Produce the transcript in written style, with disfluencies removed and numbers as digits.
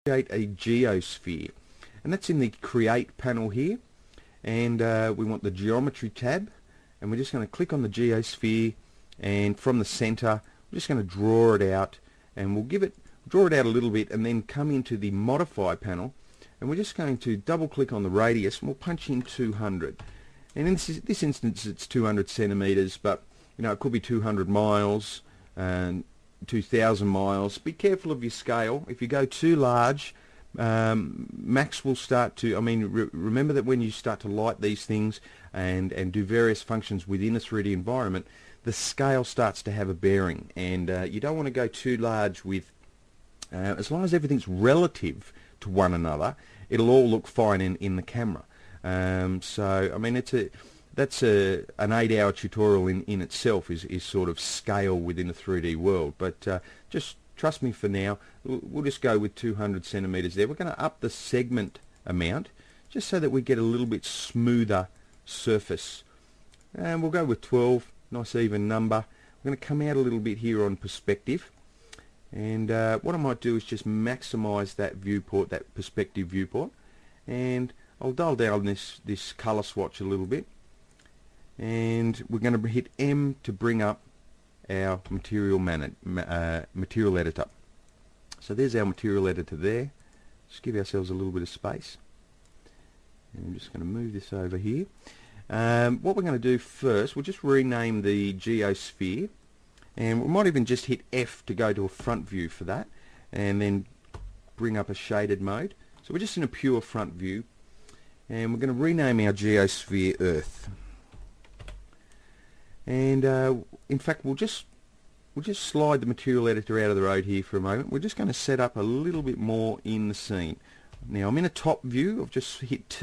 create a geosphere, and that's in the Create panel here, and we want the Geometry tab, and we're just going to click on the geosphere, and from the center we're just going to draw it out, and we'll draw it out a little bit, and then come into the Modify panel, and we're just going to double click on the radius, and we'll punch in 200. And in this instance it's 200 centimeters, but you know, it could be 200 miles and 2,000 miles. Be careful of your scale. If you go too large, Max will start to, remember that when you start to light these things and do various functions within a 3D environment, the scale starts to have a bearing, and you don't want to go too large with, as long as everything's relative to one another, it'll all look fine in the camera. So I mean, that's an 8-hour tutorial in itself, is sort of scale within a 3D world, but just trust me for now. We'll just go with 200 centimeters there. We're going to up the segment amount just so that we get a little bit smoother surface, and we'll go with 12, nice even number. We're going to come out a little bit here on perspective, and what I might do is just maximize that viewport, that perspective viewport, and I'll dial down this color swatch a little bit, and we're going to hit M to bring up our material editor. So there's our material editor there. Just give ourselves a little bit of space, and I'm just going to move this over here. What we're going to do first, we'll just rename the geosphere, and we might even just hit F to go to a front view for that, and then bring up a shaded mode. So we're just in a pure front view, and we're going to rename our geosphere Earth. And in fact, we'll just slide the material editor out of the road here for a moment. We're just going to set up a little bit more in the scene. Now I'm in a top view. I've just hit T